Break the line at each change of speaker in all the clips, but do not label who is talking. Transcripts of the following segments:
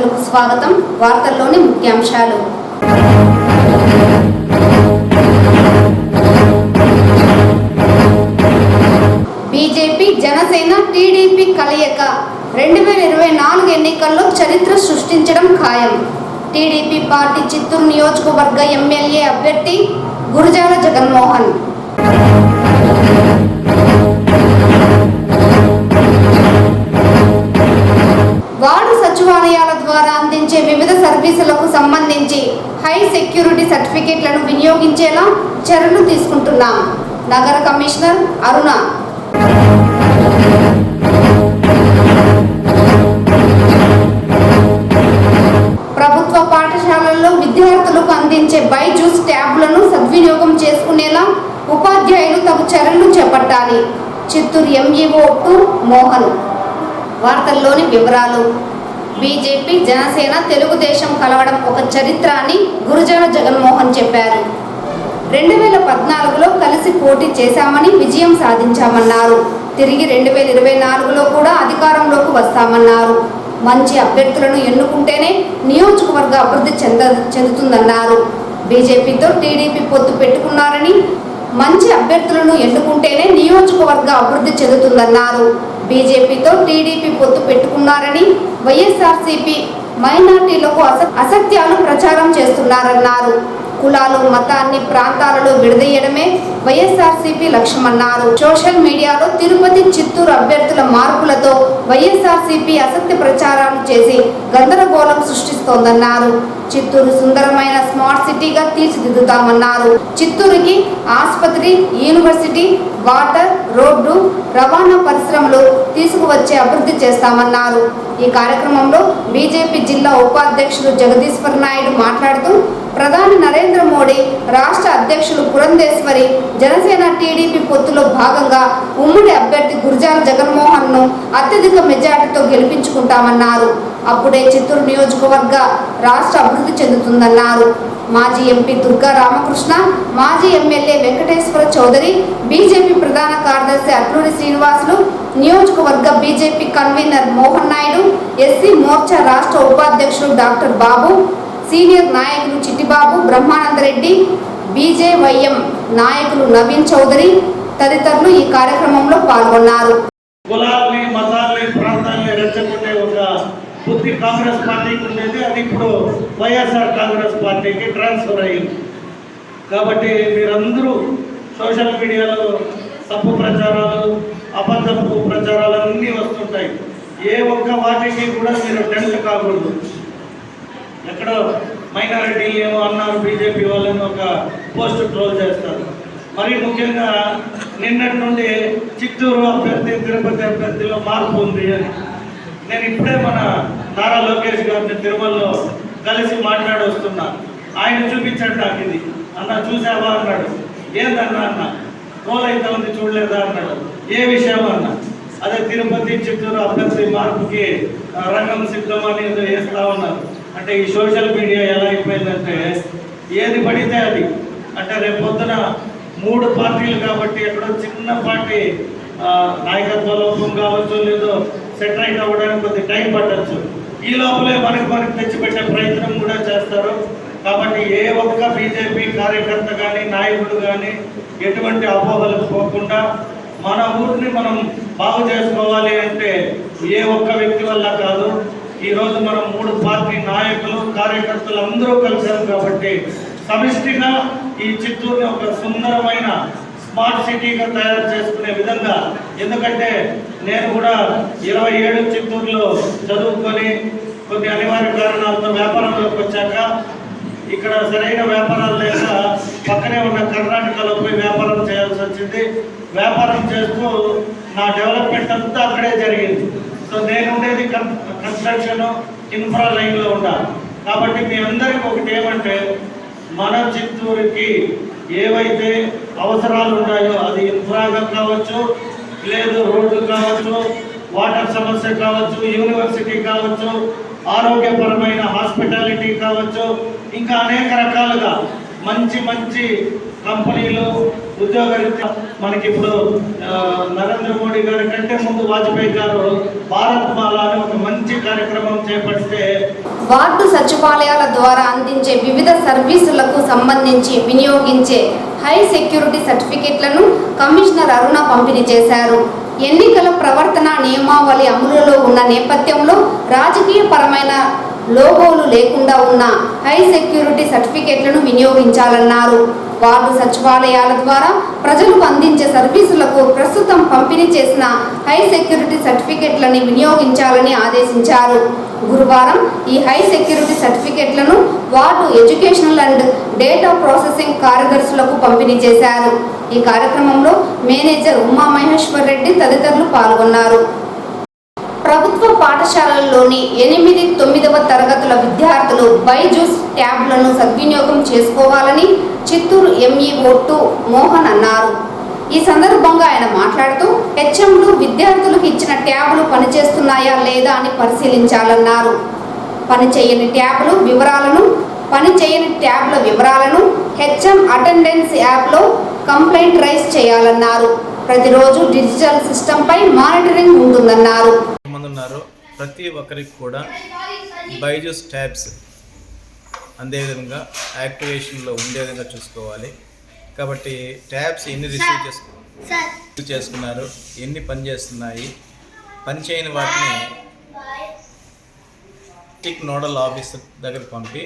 వార్తలకు స్వాగతం. వార్తల్లోని ముఖ్యాంశాలు. బీజేపీ జనసేన టీడీపీ కలయిక 2024 ఎన్నికల్లో చరిత్ర సృష్టించడం ఖాయం. టీడీపీ పార్టీ చిత్తూరు నియోజకవర్గ ఎమ్మెల్యే అభ్యర్థి గురజాల జగన్మోహన్. వార్డు సచివాలయాల ద్వారా అందించే వివిధ సర్వీసులకు సంబంధించి హై సెక్యూరిటీ సర్టిఫికెట్లను వినియోగించేలా చర్యలు తీసుకుంటున్నాం. నగర కమిషనర్ అరుణ. ప్రభుత్వ పాఠశాలల్లో విద్యార్థులకు అందించే బైజూస్ ట్యాబ్లను సద్వినియోగం చేసుకునేలా ఉపాధ్యాయులు తగు చర్యలు చేపట్టాలి. చిత్తూరు ఎంఈఓ 2 మోహన్. వార్తల్లోని వివరాలు. బీజేపీ జనసేన తెలుగుదేశం కలవడం ఒక చరిత్ర అని గురజాల జగన్మోహన్ చెప్పారు. 2014లో కలిసి పోటీ చేశామని విజయం సాధించామన్నారు. తిరిగి 2024లో కూడా అధికారంలోకి వస్తామన్నారు. మంచి అభ్యర్థులను ఎన్నుకుంటేనే నియోజకవర్గ అభివృద్ధి చెందుతుందన్నారు. బీజేపీతో టీడీపీ పొత్తు పెట్టుకున్నారని, మంచి అభ్యర్థులను ఎన్నుకుంటేనే నియోజకవర్గ అభివృద్ధి చెందుతుందన్నారు. బీజేపీతో టీడీపీ పొత్తు పెట్టుకున్నారని, వైఎస్ఆర్సీపీ మైనార్టీలకు అసత్యాలు ప్రచారం చేస్తున్నారన్నారు. కులాలు, మతాన్ని ప్రాంతాలలో విడదీయడమే వైఎస్ఆర్సీపీ లక్ష్యమన్నారు. సోషల్ మీడియాలో తిరుపతి, చిత్తూరు అభ్యర్థుల మార్పులతో వైఎస్ఆర్సీపీ అసత్య ప్రచారాలు చేసి గందరగోళం సృష్టిస్తోందన్నారు. చిత్తూరు సుందరమైన స్మార్ట్ సిటీగా తీర్చిదిద్దుతామన్నారు. చిత్తూరుకి ఆసుపత్రి, యూనివర్సిటీ, వాటర్, రోడ్డు, రవాణా పరిశ్రమలు తీసుకువచ్చే అభివృద్ధి చేస్తామన్నారు. ఈ కార్యక్రమంలో బీజేపీ జిల్లా ఉపాధ్యక్షులు జగదీశ్వర్ నాయుడు మాట్లాడుతూ, ప్రధాని నరేంద్ర మోడీ, రాష్ట్ర అధ్యక్షులు పురంధేశ్వరి జనసేన టీడీపీ పొత్తులో భాగంగా ఉమ్మడి అభ్యర్థి గురజాల జగన్మోహన్ ను అత్యధిక మెజార్టీతో గెలిపించుకుంటామన్నారు. అప్పుడే చిత్తూరు నియోజకవర్గ రాష్ట్ర అభివృద్ధి చెందుతుందన్నారు. మాజీ ఎంపీ దుర్గా రామకృష్ణ, మాజీ ఎమ్మెల్యే వెంకటేశ్వర చౌదరి, బీజేపీ ప్రధాన కార్యదర్శి అట్లూరి శ్రీనివాసులు, నియోజకవర్గ BJP convener Mohan Naidu, SC Morcha రాష్ట్ర ఉపాధ్యక్షులు డాక్టర్ బాబు, సీనియర్ నాయకులు చిట్టిబాబు, బ్రహ్మానందరెడ్డి, బీజేవైఎం నాయకులు నవీన్ చౌదరి తదితరులు ఈ కార్యక్రమంలో పాల్గొన్నారు.
కులాల్ని, మతాల్ని, ప్రాంతాల్ని రెచ్చగొట్టే ఒక బుద్ధి కాంగ్రెస్ పార్టీకి ఉండేది. అది ఇప్పుడు వైఎస్ఆర్ కాంగ్రెస్ పార్టీకి ట్రాన్స్ఫర్ అయ్యింది. కాబట్టి మీరందరూ సోషల్ మీడియాలో తప్పు ప్రచారాలు, అబద్ధపు ప్రచారాలు అన్నీ వస్తుంటాయి. ఏ ఒక్క వాటికి కూడా మీరు టెంప్ట్ కాకూడదు. ఎక్కడో మైనారిటీలు ఏమో అన్నారు, బీజేపీ వాళ్ళని ఒక పోస్ట్ ట్రోల్ చేస్తారు. మరి ముఖ్యంగా నిన్నటి నుండి చిత్తూరు అభ్యర్థి, తిరుపతి అభ్యర్థిలో మార్పు ఉంది అని నేను ఇప్పుడే మన నారా లోకేష్ గారిని తిరుమలలో కలిసి మాట్లాడి వస్తున్నా. ఆయన చూపించాడు నాకు ఇది. అన్న చూసావా అన్నాడు. ఏందన్నా అన్న, ట్రోల్ అయితే ఉంది చూడలేదా అన్నాడు. ఏ విషయం అన్న? అదే తిరుపతి, చిత్తూరు అభ్యర్థి మార్పుకి రంగం సిద్ధం అనేది వేస్తా ఉన్నారు. అంటే ఈ సోషల్ మీడియా ఎలా అయిపోయిందంటే ఏది పడితే అది. అంటే రేపు పొద్దున 3 పార్టీలు కాబట్టి ఎక్కడో చిన్న పార్టీ నాయకత్వ లోపం కావచ్చు, లేదో సెటిల్ అవ్వడానికి కొద్ది టైం పట్టచ్చు. ఈ లోపలే మనకి తెచ్చిపెట్టే ప్రయత్నం కూడా చేస్తారు. కాబట్టి ఏ ఒక్క బీజేపీ కార్యకర్త కానీ, నాయకుడు కానీ ఎటువంటి అపోహలకు పోకుండా మన ఊరిని మనం బాగు చేసుకోవాలి అంటే ఏ ఒక్క వ్యక్తి వల్ల కాదు. ఈరోజు మనం 3 పార్టీ నాయకులు, కార్యకర్తలు అందరూ కలిసారు కాబట్టి సమిష్టిగా ఈ చిత్తూరుని ఒక సుందరమైన స్మార్ట్ సిటీగా తయారు చేసుకునే విధంగా. ఎందుకంటే నేను కూడా 27 చిత్తూరులో చదువుకొని కొన్ని అనివార్య కారణాలతో వ్యాపారంలోకి వచ్చాక ఇక్కడ సరైన వ్యాపారాలు లేక పక్కనే ఉన్న కర్ణాటకలో పోయి వ్యాపారం చేయాల్సి వచ్చింది. వ్యాపారం చేస్తూ నా డెవలప్మెంట్ అంతా అక్కడే జరిగింది. సో నేను ఉండేది కన్స్ట్రక్షన్, ఇన్ఫ్రా లైన్లో ఉండాలి. కాబట్టి మీ అందరికీ ఒకటి ఏమంటే, మన చిత్తూరుకి ఏవైతే అవసరాలు ఉన్నాయో, అది ఇన్ఫ్రాగా కావచ్చు, లేదు రోడ్డు కావచ్చు, వాటర్ సమస్య కావచ్చు, యూనివర్సిటీ కావచ్చు, ఆరోగ్యపరమైన హాస్పిటాలిటీ కావచ్చు, ఇంకా అనేక రకాలుగా మంచి మంచి కంపెనీలు ఉద్యోగరీత్యా మనకి ఇప్పుడు నరేంద్ర మోడీ గారి కంటే ముందు వాజ్పేయి గారు భారత్ మాల అనే ఒక మంచి కార్యక్రమం చేపడితే
వార్డు సచివాలయాల ద్వారా అందించే వివిధ సర్వీసులకు సంబంధించి వినియోగించే హై సెక్యూరిటీ సర్టిఫికెట్లను కమిషనర్ అరుణ పంపిణీ చేశారు. ఎన్నికల ప్రవర్తన నియమావళి అమలులో ఉన్న నేపథ్యంలో రాజకీయ పరమైన లోగోలు లేకుండా ఉన్న హై సెక్యూరిటీ సర్టిఫికెట్లను వినియోగించాలన్నారు. వార్డు సచివాలయాల ద్వారా ప్రజలకు అందించే సర్వీసులకు ప్రస్తుతం పంపిణీ చేసిన హై సెక్యూరిటీ సర్టిఫికెట్లని వినియోగించాలని ఆదేశించారు. గురువారం ఈ హై సెక్యూరిటీ సర్టిఫికెట్లను ward educational and data processing కార్యదర్శులకు పంపిణీ చేశారు. ఈ కార్యక్రమంలో మేనేజర్ ఉమామహేశ్వర్ రెడ్డి తదితరులు పాల్గొన్నారు. ప్రభుత్వ పాఠశాలల్లోని 8, 9వ తరగతుల విద్యార్థులు బైజూస్ ట్యాబ్లను సద్వినియోగం చేసుకోవాలని చిత్తూరు ఎంఈఓ2 మోహన్ అన్నారు. ఈ సందర్భంగా ఆయన మాట్లాడుతూ హెచ్ఎంలు విద్యార్థులకు ఇచ్చిన ట్యాబ్లు పనిచేస్తున్నాయా లేదా అని పరిశీలించాలన్నారు. పనిచేయని ట్యాబ్ల వివరాలను హెచ్ఎం అటెండెన్స్ యాప్లో కంప్లైంట్ రైజ్ చేయాలన్నారు. ప్రతిరోజు డిజిటల్ సిస్టంపై మానిటరింగ్ ఉంటుందన్నారు.
ప్రతి ఒక్కరికి కూడా బైజూస్ ట్యాబ్స్ అందే విధంగా యాక్టివేషన్లో ఉండే విధంగా చూసుకోవాలి. కాబట్టి ట్యాబ్స్ ఎన్ని రిసీవ్ చేసుకున్నారు, ఎన్ని పనిచేస్తున్నాయి, పనిచేయని వాటిని టిక్ నోడల్ ఆఫీసర్ దగ్గరికి పంపి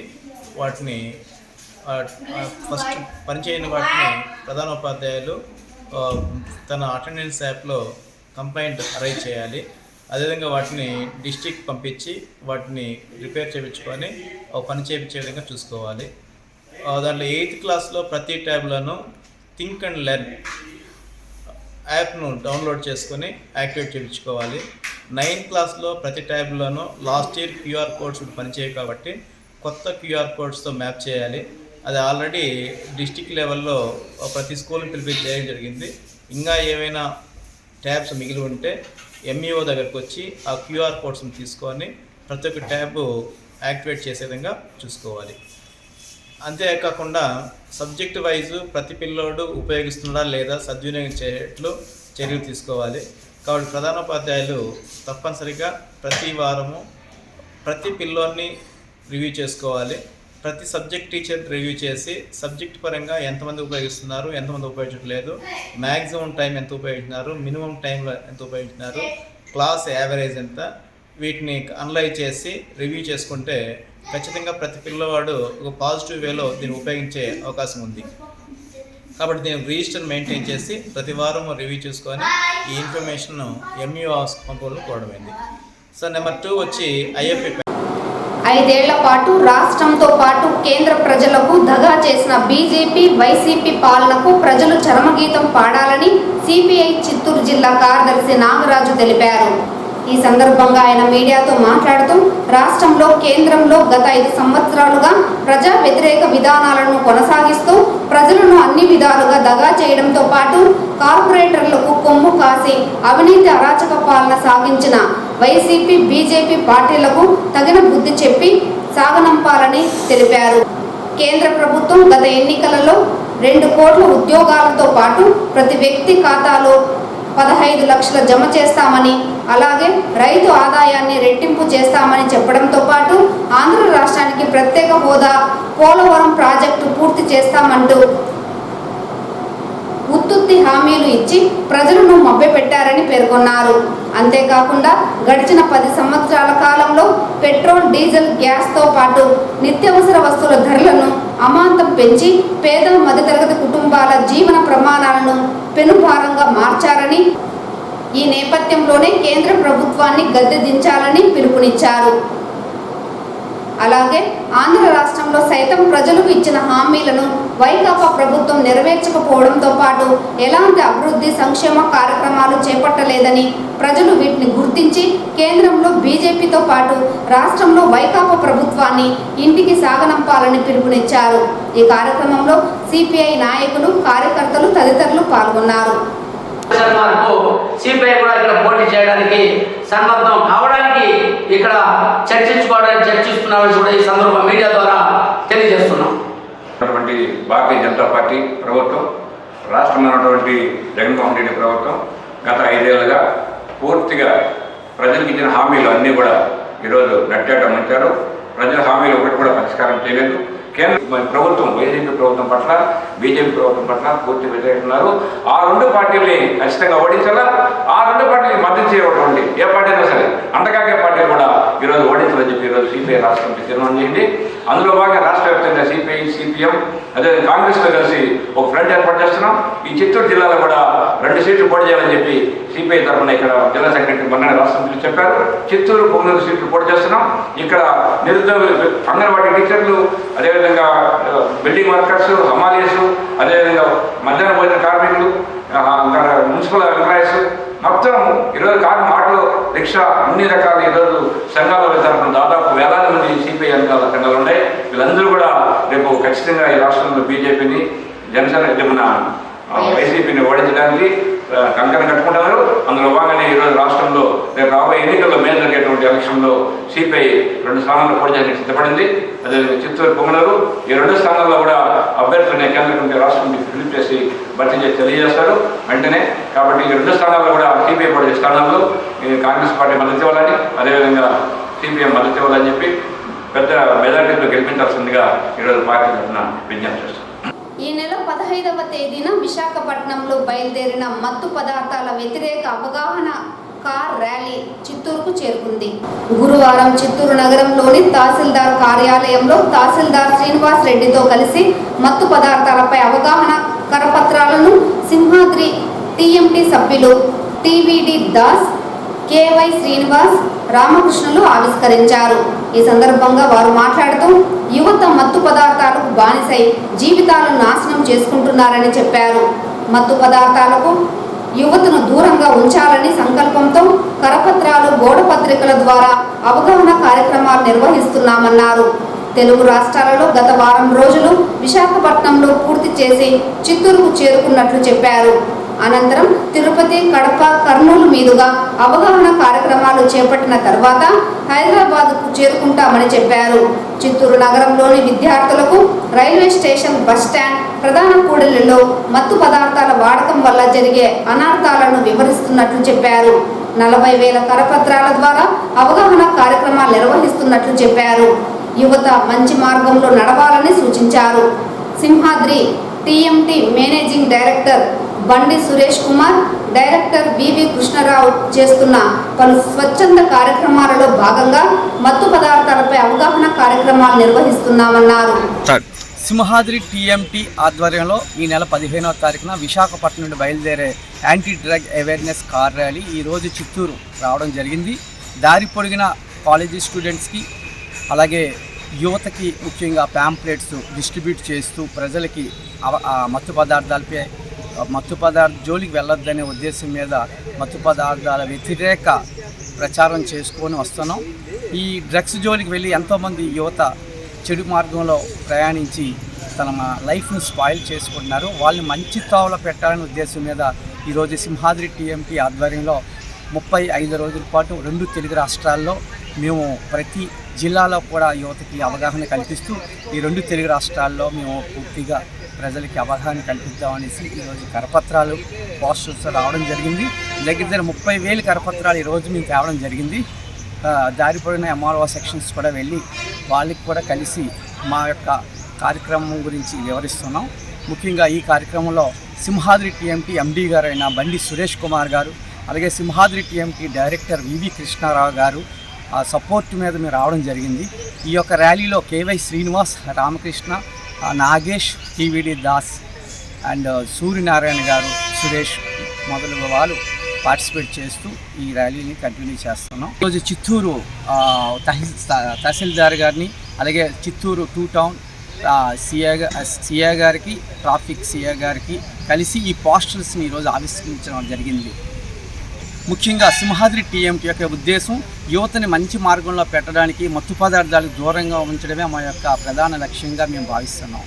వాటిని ఫస్ట్ పనిచేయని వాటిని ప్రధానోపాధ్యాయులు తన అటెండెన్స్ యాప్లో కంప్లైంట్ రైజ్ చేయాలి. అదేవిధంగా వాటిని డిస్ట్రిక్ట్ పంపించి వాటిని రిపేర్ చేయించుకొని పని చేయించే విధంగా చూసుకోవాలి. దాంట్లో 8th క్లాస్లో ప్రతి ట్యాబ్లను థింక్ అండ్ లెర్న్ యాప్ను డౌన్లోడ్ చేసుకొని యాక్టివేట్ చేయించుకోవాలి. 9th క్లాస్లో ప్రతి ట్యాబ్లోనూ లాస్ట్ ఇయర్ క్యూఆర్ కోడ్స్ పనిచేయవు కాబట్టి కొత్త క్యూఆర్ కోడ్స్తో మ్యాప్ చేయాలి. అది ఆల్రెడీ డిస్ట్రిక్ట్ లెవెల్లో ప్రతి స్కూల్ని పిలిపించేయడం జరిగింది. ఇంకా ఏమైనా ట్యాబ్స్ మిగిలి ఉంటే ఎంఈఓ దగ్గరకు వచ్చి ఆ క్యూఆర్ కోడ్స్ని తీసుకొని ప్రతి ఒక్క ట్యాబ్ యాక్టివేట్ చేసే విధంగా చూసుకోవాలి. అంతేకాకుండా సబ్జెక్ట్ వైజు ప్రతి పిల్లోడు ఉపయోగిస్తున్నాడా లేదా సద్వినియోగం చేసేట్లు చర్యలు తీసుకోవాలి. కాబట్టి ప్రధానోపాధ్యాయులు తప్పనిసరిగా ప్రతి వారము ప్రతి పిల్లోని రివ్యూ చేసుకోవాలి. ప్రతి సబ్జెక్ట్ టీచర్ రివ్యూ చేసి సబ్జెక్ట్ పరంగా ఎంతమంది ఉపయోగిస్తున్నారు, ఎంతమంది ఉపయోగించట్లేదు, మ్యాక్సిమం టైం ఎంత ఉపయోగిస్తున్నారు, మినిమం టైంలో ఎంత ఉపయోగిస్తున్నారు, క్లాస్ యావరేజ్ ఎంత, వీటిని అనలైజ్ చేసి రివ్యూ చేసుకుంటే ఖచ్చితంగా ప్రతి పిల్లవాడు ఒక పాజిటివ్ వేలో దీన్ని ఉపయోగించే అవకాశం ఉంది. కాబట్టి దీన్ని రిజిస్టర్ మెయింటైన్ చేసి ప్రతి వారం రివ్యూ చేసుకొని ఈ ఇన్ఫర్మేషన్ ఎంఈఓ పంపులను కోవడమైంది. సో నెంబర్ 2 వచ్చి ఐఎఫ్పి.
5 ఏళ్ల పాటు రాష్ట్రంతో పాటు కేంద్ర ప్రజలకు దగా చేసిన బీజేపీ వైసీపీ పాలనకు ప్రజలు చరమగీతం పాడాలని సిపిఐ చిత్తూరు జిల్లా కార్యదర్శి నాగరాజు తెలిపారు. ఈ సందర్భంగా ఆయన మీడియాతో మాట్లాడుతూ రాష్ట్రంలో కేంద్రంలో గత 5 సంవత్సరాలుగా ప్రజా వ్యతిరేక విధానాలను కొనసాగిస్తూ ప్రజలను అన్ని విధాలుగా దగా చేయడంతో పాటు కార్పొరేటర్లకు కొమ్ము కాసి అవినీతి అరాచక పాలన సాగించిన వైసీపీ బీజేపీ పార్టీలకు తగిన బుద్ధి చెప్పి సాగనంపాలని తెలిపారు. కేంద్ర ప్రభుత్వం గత ఎన్నికలలో 2 కోట్ల ఉద్యోగాలతో పాటు ప్రతి వ్యక్తి ఖాతాలో 15 లక్షల జమ చేస్తామని, అలాగే రైతు ఆదాయాన్ని రెట్టింపు చేస్తామని చెప్పడంతో పాటు ఆంధ్ర రాష్ట్రానికి ప్రత్యేక హోదా, పోలవరం ప్రాజెక్టు పూర్తి చేస్తామంటూ ఉత్తుత్తి హామీలు ఇచ్చి ప్రజలను మభ్యపెట్టారని పేర్కొన్నారు. అంతేకాకుండా గడిచిన 10 సంవత్సరాల కాలంలో పెట్రోల్, డీజిల్, గ్యాస్తో పాటు నిత్యావసర వస్తువుల ధరలను అమాంతం పెంచి పేద మధ్యతరగతి కుటుంబాల జీవన ప్రమాణాలను పెనుభారంగా మార్చారని, ఈ నేపథ్యంలోనే కేంద్ర ప్రభుత్వాన్ని గద్దె దించాలని పిలుపునిచ్చారు. అలాగే ఆంధ్ర రాష్ట్రంలో సైతం ప్రజలకు ఇచ్చిన హామీలను వైకాపా ప్రభుత్వం నెరవేర్చకపోవడంతో పాటు ఎలాంటి అభివృద్ధి సంక్షేమ కార్యక్రమాలు చేపట్టలేదని, ప్రజలు వీటిని గుర్తించి కేంద్రంలో బీజేపీతో పాటు రాష్ట్రంలో వైకాపా ప్రభుత్వాన్ని ఇంటికి సాగనంపాలని పిలుపునిచ్చారు. ఈ కార్యక్రమంలో సిపిఐ నాయకులు, కార్యకర్తలు తదితరులు పాల్గొన్నారు.
సిపిఐ కూడా ఇక్కడ పోటీ చేయడానికి సన్నద్ధం కావడానికి ఇక్కడ చర్చిస్తున్నామని కూడా ఈ సందర్భంగా మీడియా ద్వారా తెలియజేస్తున్నాం.
భారతీయ జనతా పార్టీ ప్రభుత్వం రాష్ట్రంలో ఉన్నటువంటి జగన్మోహన్ రెడ్డి ప్రభుత్వం గత 5 ఏళ్లుగా పూర్తిగా ప్రజలకు ఇచ్చిన హామీలు అన్నీ కూడా ఈరోజు నట్టేట ఉంచారు. ప్రజల హామీలు ఒకటి కూడా పరిష్కారం చేయలేదు. కేంద్ర ప్రభుత్వం వైసీపీ ప్రభుత్వం పట్ల బీజేపీ ప్రభుత్వం పట్ల పూర్తి వ్యతిరేకిస్తున్నారు. ఆ 2 పార్టీలని ఖచ్చితంగా ఓడించాలా. ఆ 2 పార్టీని మద్దతు చేయటువంటి ఏ పార్టీ అయినా సరే అంటకాకే పార్టీలు కూడా ఈరోజు ఓడించాలని చెప్పి ఈరోజు సిపిఐ రాష్ట్రం తీర్మానం చేయండి. అందులో భాగంగా రాష్ట్ర వ్యాప్తంగా సిపిఐ, సిపిఎం అదే కాంగ్రెస్తో కలిసి ఒక ఫ్రంట్ ఏర్పాటు చేస్తున్నాం. ఈ చిత్తూరు జిల్లాలో కూడా 2 సీట్లు పోటీ చేయాలని చెప్పి సిపిఐ తరఫున ఇక్కడ జిల్లా సెక్రటరీ మొన్న రాష్ట్రంలో చెప్పారు. చిత్తూరు 9 సీట్లు పోటీ చేస్తున్నాం. ఇక్కడ నిరుద్యోగులు, అంగన్వాడీ టీచర్లు, అదేవిధంగా బిల్డింగ్ వర్కర్స్, హమాలీస్, అదేవిధంగా మధ్యాహ్న భోజన కార్మికులు, మున్సిపల్ ఎంప్లాయీస్ మొత్తం ఈరోజు ఆటో రిక్షా అన్ని రకాల ఈరోజు సంఘాల తరఫున దాదాపు వేలాది మంది సిపిఐ సంఘాలు ఉన్నాయి. వీళ్ళందరూ కూడా రేపు ఖచ్చితంగా ఈ రాష్ట్రంలో బీజేపీని, జనసేన మన వైసీపీని ఓడించడానికి కంకణం కట్టుకుంటున్నారు. అందులో భాగంగానే ఈరోజు రాష్ట్రంలో రేపు రాబోయే ఎన్నికల్లో మే జరిగేటువంటి ఎలక్షన్లో సిపిఐ 2 స్థానాల్లో పోటీ చేయడానికి సిద్ధపడింది. అదేవిధంగా చిత్తూరు, పొంగనూరు ఈ 2 స్థానాల్లో కూడా అభ్యర్థులని కేంద్ర కమిటీ రాష్ట్రం పిలుపు చేసి భర్తీ చేసి తెలియజేస్తారు వెంటనే. కాబట్టి ఈ 2 స్థానాల్లో కూడా సిపిఐ పోటీ చేసే స్థానాల్లో కాంగ్రెస్ పార్టీ మద్దతు ఇవ్వాలని, అదేవిధంగా సిపిఎం మద్దతు ఇవ్వాలని చెప్పి పెద్ద మెజార్టీతో గెలిపించాల్సిందిగా ఈరోజు పార్టీ తరఫున విజ్ఞప్తి చేస్తారు.
ఈ నెల 15వ తేదీన విశాఖపట్నంలో బయలుదేరిన మత్తు పదార్థాల వ్యతిరేక అవగాహన కార్ ర్యాలీ చిత్తూరుకు చేరుకుంది. గురువారం చిత్తూరు నగరంలోని తహసీల్దార్ కార్యాలయంలో తహసీల్దార్ శ్రీనివాస్ రెడ్డితో కలిసి మత్తు పదార్థాలపై అవగాహన కరపత్రాలను సింహాద్రి టీఎంటీ సభ్యులు టీవీడి దాస్, కేవై శ్రీనివాస్, రామకృష్ణులు ఆవిష్కరించారు. ఈ సందర్భంగా వారు మాట్లాడుతూ యువత మత్తు పదార్థాలకు బానిసై జీవితాలను నాశనం చేసుకుంటున్నారని చెప్పారు. మత్తు పదార్థాలకు యువతను దూరంగా ఉంచాలని సంకల్పంతో కరపత్రాలు, గోడ పత్రికల ద్వారా అవగాహన కార్యక్రమాలు నిర్వహిస్తున్నామన్నారు. తెలుగు రాష్ట్రాలలో గత వారం రోజులు విశాఖపట్నంలో పూర్తి చేసి చిత్తూరుకు చేరుకున్నట్లు చెప్పారు. అనంతరం తిరుపతి, కడప, కర్నూలు మీదుగా అవగాహన కార్యక్రమాలు చేపట్టిన తర్వాత హైదరాబాద్కు చేరుకుంటామని చెప్పారు. చిత్తూరు నగరంలోని విద్యార్థులకు రైల్వే స్టేషన్, బస్టాండ్, ప్రధాన కూడళ్లలో మత్తు పదార్థాల వాడకం వల్ల జరిగే అనార్థాలను వివరిస్తున్నట్లు చెప్పారు. 40,000 కరపత్రాల ద్వారా అవగాహన కార్యక్రమాలు నిర్వహిస్తున్నట్లు చెప్పారు. యువత మంచి మార్గంలో నడవాలని సూచించారు. సింహాద్రి టీఎంటీ మేనేజింగ్ డైరెక్టర్ బండి సురేష్ కుమార్, డైరెక్టర్ వివి కృష్ణరావు చేస్తున్న పలు స్వచ్ఛంద కార్యక్రమాలలో భాగంగా మత్తు పదార్థాలపై అవగాహన కార్యక్రమాలు నిర్వహిస్తున్నామన్నారు.
సింహాద్రి టీఎంటీ ఆధ్వర్యంలో ఈ నెల 15వ తారీఖున విశాఖపట్నం నుండి బయలుదేరే anti drug awareness car rally ఈరోజు చిత్తూరు రావడం జరిగింది. దారి పొడిగిన కాలేజీ స్టూడెంట్స్కి, అలాగే యువతకి ముఖ్యంగా ప్యాంప్లెట్స్ డిస్ట్రిబ్యూట్ చేస్తూ ప్రజలకి మత్తు పదార్థ జోలికి వెళ్ళొద్దనే ఉద్దేశం మీద మత్తు పదార్థాల వ్యతిరేక ప్రచారం చేసుకొని వస్తున్నాం. ఈ డ్రగ్స్ జోలికి వెళ్ళి ఎంతోమంది యువత చెడు మార్గంలో ప్రయాణించి తన లైఫ్ను స్పాయిల్ చేసుకుంటున్నారు. వాళ్ళని మంచి తావులో పెట్టాలనే ఉద్దేశం మీద ఈరోజు సింహాద్రి టీఎంటీ ఆధ్వర్యంలో 35 రోజుల పాటు 2 తెలుగు రాష్ట్రాల్లో మేము ప్రతి జిల్లాలో కూడా యువతకి అవగాహన కల్పిస్తూ ఈ 2 తెలుగు రాష్ట్రాల్లో మేము పూర్తిగా ప్రజలకి అవగాహన కల్పిద్దామనేసి ఈరోజు కరపత్రాలు, పోస్టర్స్ రావడం జరిగింది. దగ్గర 30,000 కరపత్రాలు ఈరోజు మేము తేవడం జరిగింది. దారిపడిన ఎంఆర్ఓ సెక్షన్స్ కూడా వెళ్ళి వాళ్ళకి కూడా కలిసి మా యొక్క కార్యక్రమం గురించి వివరిస్తున్నాం. ముఖ్యంగా ఈ కార్యక్రమంలో సింహాద్రి టీఎంటీ ఎండీ గారు అయిన బండి సురేష్ కుమార్ గారు, అలాగే సింహాద్రి టీఎంటీ డైరెక్టర్ వివి కృష్ణారావు గారు సపోర్ట్ మీద మేము రావడం జరిగింది. ఈ యొక్క ర్యాలీలో కేవై శ్రీనివాస్, రామకృష్ణ, నాగేష్, టీవీడి దాస్ అండ్ సూర్యనారాయణ గారు, సురేష్ మొదలగు వాళ్ళు పార్టిసిపేట్ చేస్తూ ఈ ర్యాలీని కంటిన్యూ చేస్తున్నాం. ఈరోజు చిత్తూరు తహసీల్దార్ గారిని, అలాగే చిత్తూరు 2 టౌన్ సిఏ గారికి, ట్రాఫిక్ సిఏ గారికి కలిసి ఈ పోస్టర్స్ని ఈరోజు ఆవిష్కరించడం జరిగింది. ముఖ్యంగా సింహాద్రి టీఎంటీ యొక్క ఉద్దేశం యువతని మంచి మార్గంలో పెట్టడానికి, మత్తు పదార్థాలకు దూరంగా ఉంచడమే మా యొక్క ప్రధాన లక్ష్యంగా మేము భావిస్తున్నాం.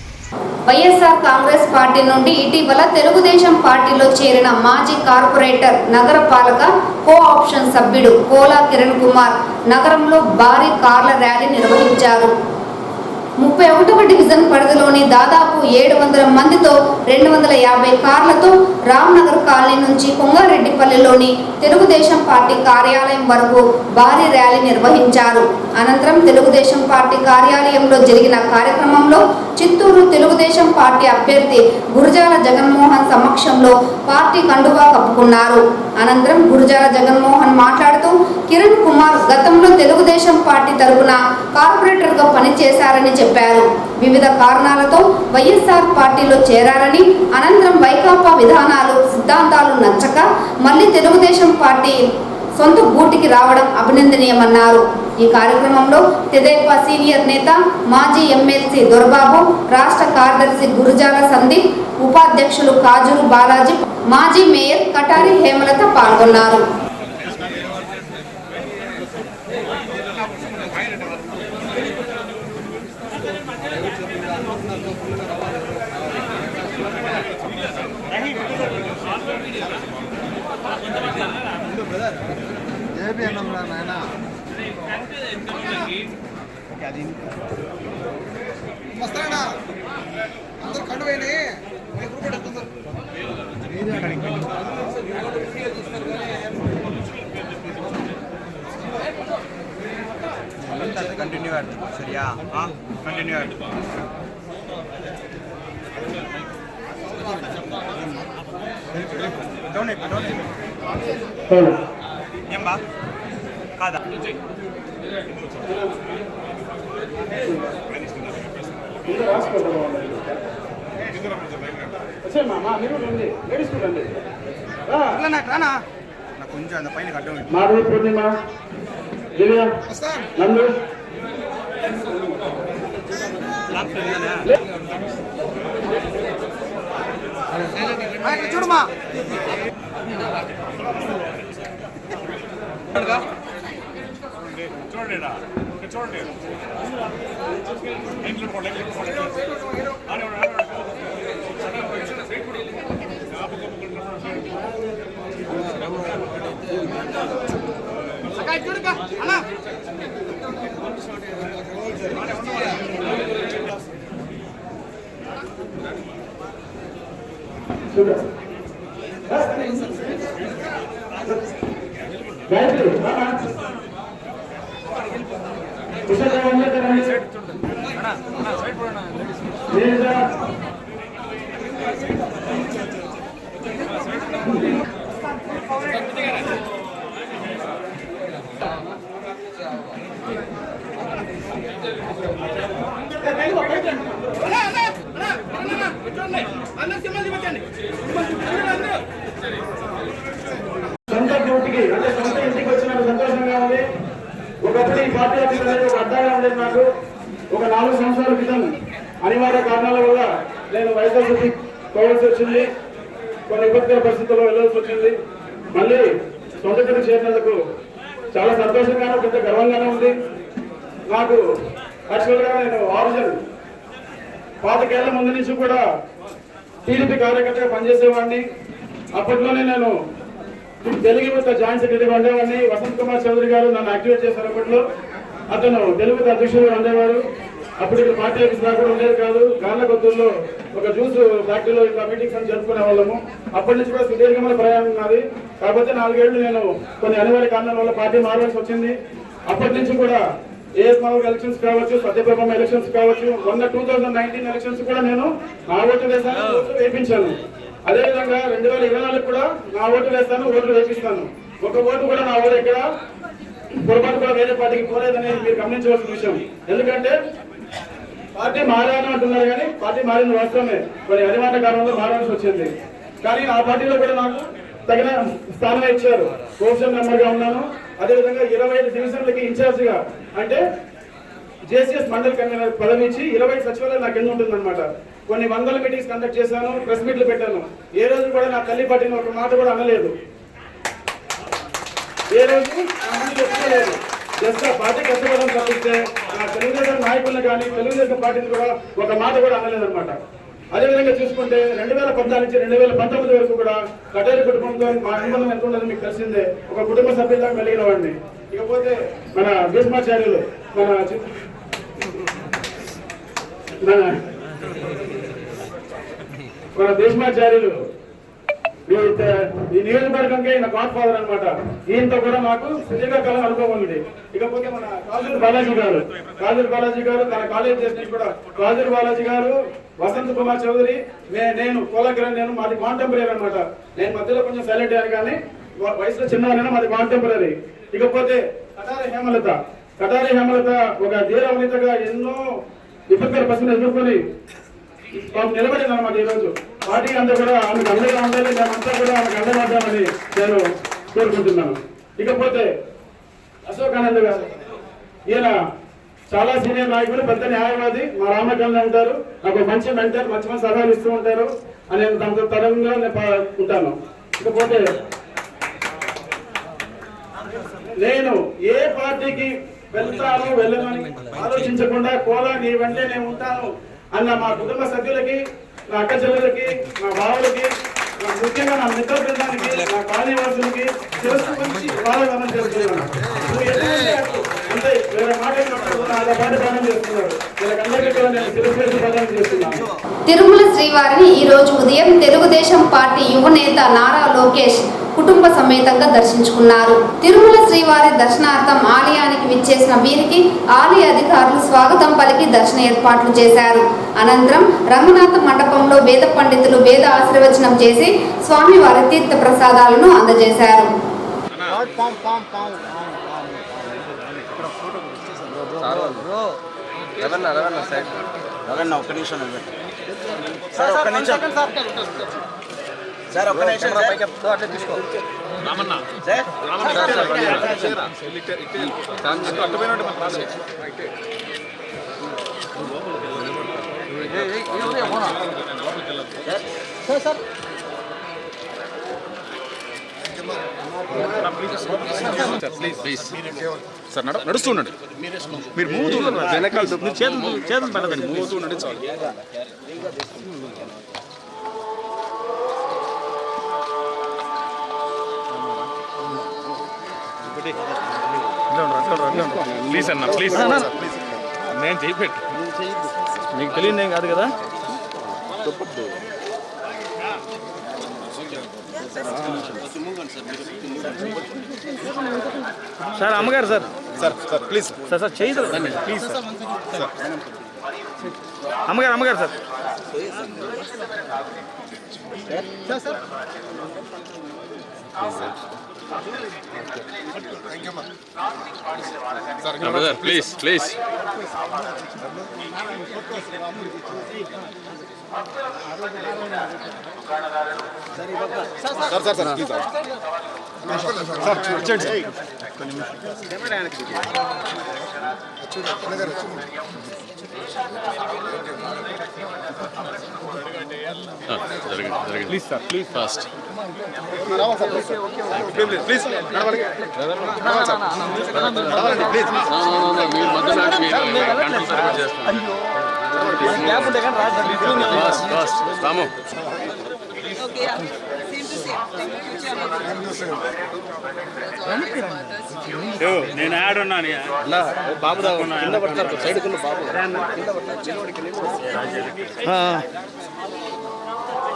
వైఎస్ఆర్ కాంగ్రెస్ పార్టీ నుండి ఇటీవల తెలుగుదేశం పార్టీలో చేరిన మాజీ కార్పొరేటర్, నగరపాలక కోఆప్షన్ సభ్యుడు కోలా కిరణ్ కుమార్ నగరంలో భారీ కార్ల ర్యాలీ నిర్వహించారు. 31వ డివిజన్ పరిధిలోని దాదాపు 700 మందితో 250 కార్లతో రామ్నగర్ కాలనీ నుంచి కొంగారెడ్డిపల్లిలోని తెలుగుదేశం పార్టీ కార్యాలయం వరకు భారీ ర్యాలీ నిర్వహించారు. అనంతరం తెలుగుదేశం పార్టీ కార్యాలయంలో జరిగిన కార్యక్రమంలో చిత్తూరు తెలుగుదేశం పార్టీ అభ్యర్థి గురజాల జగన్మోహన్ సమక్షంలో పార్టీ కండువా కప్పుకున్నారు. అనంతరం గురజాల జగన్మోహన్ మాట్లాడుతూ కిరణ్ కుమార్ గతంలో తెలుగుదేశం పార్టీ తరపున కార్పొరేటర్గా పనిచేశారని చెప్పారు. వివిధ కారణాలతో వైఎస్ఆర్ పార్టీలో చేరారని, అనంతరం వైకాపా విధానాలు సిద్ధాంతాలు నచ్చక మళ్ళీ తెలుగుదేశం పార్టీ సొంత గూటికి రావడం అభినందనీయమన్నారు. ఈ కార్యక్రమంలో తెదేపా సీనియర్ నేత మాజీ ఎమ్మెల్సీ దొరబాబు, రాష్ట్ర కార్యదర్శి గురజాల సందీప్, ఉపాధ్యక్షులు కాజూరు బాలాజీ, మాజీ మేయర్ కటారి హేమలత పాల్గొన్నారు.
कंटिन्यू सरिया हाँ कंटिन्यू ఏం బా కాదా రానా నాకు కొంచెం అంత పైన కట్టం చూడమా చూడండి చూడండి చూడక అన్నా
సొంత డ్యూటీకి అంటే సొంత ఇంటికి వచ్చినందుకు సంతోషంగా ఉంది. ఒకప్పుడు ఈ పార్టీ ఆఫీస్ అనేది ఒక అడ్డాగా ఉండేది. నాకు ఒక 4 సంవత్సరాల క్రితం అనివార్య కారణాల వల్ల నేను వైఎస్ఆర్సీపీ పోవాల్సి వచ్చింది. కొన్ని విపత్కర పరిస్థితుల్లో వెళ్ళాల్సి వచ్చింది. మళ్ళీ సొంత ఇంటికి చేరినందుకు చాలా సంతోషంగానూ పెద్ద గర్వంగానే ఉంది. నాకు యాక్చువల్గా నేను ఆరిజిన్ 25 ఏళ్ల ముందు నుంచి కూడా టీడీపీ కార్యకర్తగా పనిచేసేవాడిని. అప్పట్లోనే నేను తెలుగు యువత జాయింట్ సెక్రటరీ ఉండేవాడిని. వసంత్ కుమార్ చౌదరి గారు నన్ను యాక్టివేట్ చేశారు. అప్పట్లో అతను తెలుగు యువత అధ్యక్షుడు ఉండేవారు. అప్పుడు ఇక్కడ పార్టీ ఆఫీస్ దాకా కూడా ఉండేది కాదు. గార్లకొత్తూరులో ఒక జ్యూస్ ఫ్యాక్టరీలో ఇట్లా మీటింగ్స్ అని జరుపుకునే వాళ్ళము. అప్పటి నుంచి కూడా సుదీర్ఘమైన ప్రయాణం ఉన్నది. కాకపోతే 4 ఏళ్లు నేను కొన్ని అనివార్య కారణాల వల్ల పార్టీ మారవలసి వచ్చింది. అప్పటి నుంచి కూడా ఏఎస్ఆర్ ఎలక్షన్స్ కావచ్చు, సత్యప్రభమ ఎలక్షన్స్ కావచ్చు, మొన్న 2019 ఎలక్షన్స్ కూడా నేను నా ఓటు వేసాను, ఓట్లు వేయించాను. అదేవిధంగా 2024 కూడా నా ఓటు వేస్తాను, ఓట్లు వేపిస్తాను. ఒక ఓటు కూడా నా ఓటు ఎక్కడ పొరపాటు కూడా వేరే పార్టీకి పోలేదని మీరు గమనించవలసిన విషయం. ఎందుకంటే పార్టీ మారాను అంటున్నారు, కానీ పార్టీ మారిన వాస్తవమే. కొన్ని అనివార్య కారణంలో మారాల్సి వచ్చింది. కానీ ఆ పార్టీలో కూడా నాకు తగిన స్థానం ఇచ్చారు. కోర్షన్ మెంబర్ గా ఉన్నాను. అదేవిధంగా 25 డివిజన్లకి ఇన్ఛార్జ్ గా, అంటే జేసీఎస్ మండల్ కన్వీనర్ పదవి ఇచ్చి 20 సచివాలయం నాకు కింద ఉంటుందన్నమాట. కొన్ని వందల మీటింగ్స్ కండక్ట్ చేశాను, ప్రెస్ మీట్లు పెట్టాను. ఏ రోజు కూడా నా తల్లి పార్టీని ఒక మాట కూడా అనలేదు. ఏ రోజు చెప్పుకోలేదు. జస్ట్ ఆ పార్టీ కష్టపడడం తప్పిస్తే నా తెలుగుదేశం నాయకులను కానీ తెలుగుదేశం పార్టీని కూడా ఒక మాట కూడా అనలేదన్నమాట. అదేవిధంగా చూసుకుంటే 2014 నుంచి 2019 వరకు కూడా కటేరి కుటుంబంతో మా అనుబంధం ఎంత ఉండదు మీకు తెలిసిందే. ఒక కుటుంబ సభ్యులుగా కలిగిన వాడిని. ఇకపోతే మన భీష్మాచార్యులు మన
మన దేశమాచార్యులు ఈ నియోజకవర్గంగా ఈయన గాడ్ ఫాదర్ అనమాట. ఈయనతో కూడా నాకు సుదీర్ఘకాలం అనుభవం ఉంది. ఇకపోతే మన కాజూరు బాలాజీ గారు తన కాలేజ్ చేసిన కూడా కాజూరు బాలాజీ గారు, వసంత్ కుమార్ చౌదరి, నేను కోలాకిరణ్, నేను మాది కాంటెంపరీ అనమాట. నేను మధ్యలో కొంచెం సైలెంట్ అయ్యాను కానీ వయసులో చిన్నవారైనా మాది కాంటెంపరీ. ఇకపోతే కటారి హేమలత ఒక ధీరవనితగా ఎన్నో విపత్కర పరిస్థితులు ఎదుర్కొని నిలబడింది అనమాట. ఈరోజు పార్టీ అంతా కూడా ఆమెకు అండగా ఉండాలి, మేమంతా కూడా ఆమెకు అండగడ్డామని నేను కోరుకుంటున్నాను. ఇకపోతే అశోక్ ఆనంద్ గారు, ఈయన చాలా సీనియర్ నాయకులు, పెద్ద న్యాయవాది, మా రామకల్లా ఉంటారు. నాకు మంచి మెంటర్, మంచి మంచి సలహాలు ఇస్తూ ఉంటారు అని నేను దాంతో తరంగా ఉంటాను. ఇకపోతే నేను ఏ పార్టీకి వెళ్తాను వెళ్ళనని ఆలోచించకుండా కోలా నీ వెంటే నేను ఉంటాను అన్న మా కుటుంబ సభ్యులకి, నా అక్క చెల్లెలకి, నా బావులకి, ముఖ్యంగా నా మిత్ర బృందానికి, నా కాలనీవాసులకి శిరస్సు పంచి బాధ చేస్తున్నాను. అంటే వేరే
తిరుమల శ్రీవారిని ఈ రోజు ఉదయం తెలుగుదేశం పార్టీ యువ నేత నారా లోకేష్ కుటుంబ సమేతంగా దర్శించుకున్నారు. తిరుమల శ్రీవారి దర్శనార్థం ఆలయానికి విచ్చేసిన వీరికి ఆలయ అధికారులు స్వాగతం పలికి దర్శన ఏర్పాట్లు చేశారు. అనంతరం రంగనాథ మండపంలో వేద పండితులు వేద ఆశీర్వచనం చేసి స్వామివారి తీర్థ ప్రసాదాలను అందజేశారు.
సార్ నడుస్తూ ఉండండి, మీరు మూతూ వెనకాల చేతులు పెట్టదండి, మూతూ ఉండండి చాలు. ప్లీజ్ అన్న, ప్లీజ్ నేను చేయిపెట్టు, మీకు తెలియదు ఏం కాదు కదా. సార్ అమ్మగారు, sir sir sir please sir sir చేయదు ప్లీజ్ సార్ అమ్మగారు sir please please sir sir sir please sir వచ్చేయండి please sir please fast please please Ramu నేను యాడ్ ఉన్నాను బాబు దాగున్నా కింద పడతారు సైడ్ బాబు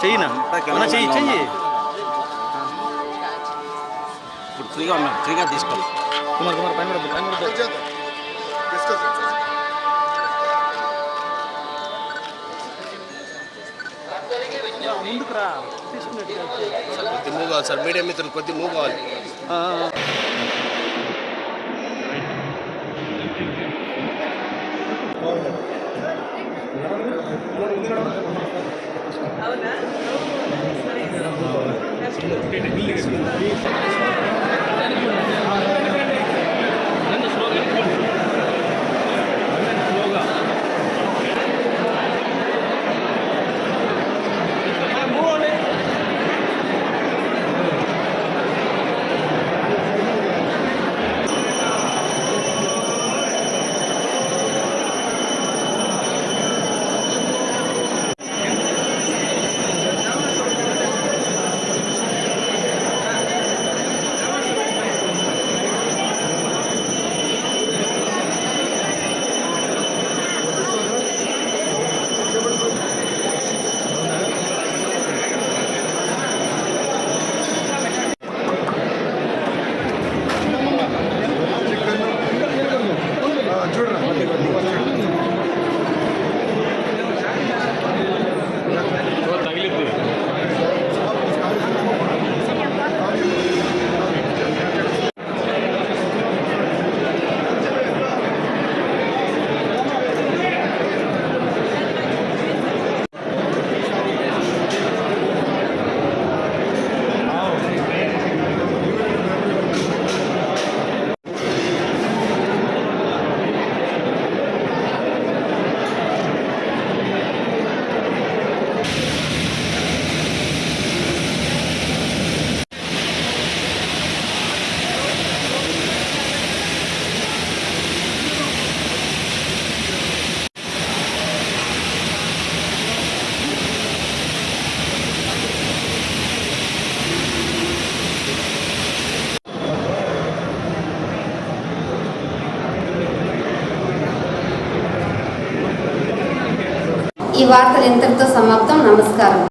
చెయ్యినా చెయ్యి చెయ్యి ఇప్పుడు ఫ్రీగా ఉన్నా ఫ్రీగా తీసుకో కుమార్ కుమార్ పైన ముందుకు రా కొద్ది మూవ్ కావాలి సార్, మీడియం మిత్రులు కొద్ది మూవ్ కావాలి.
ఈ వార్తలు ఇంతటితో సమాప్తం. నమస్కారం.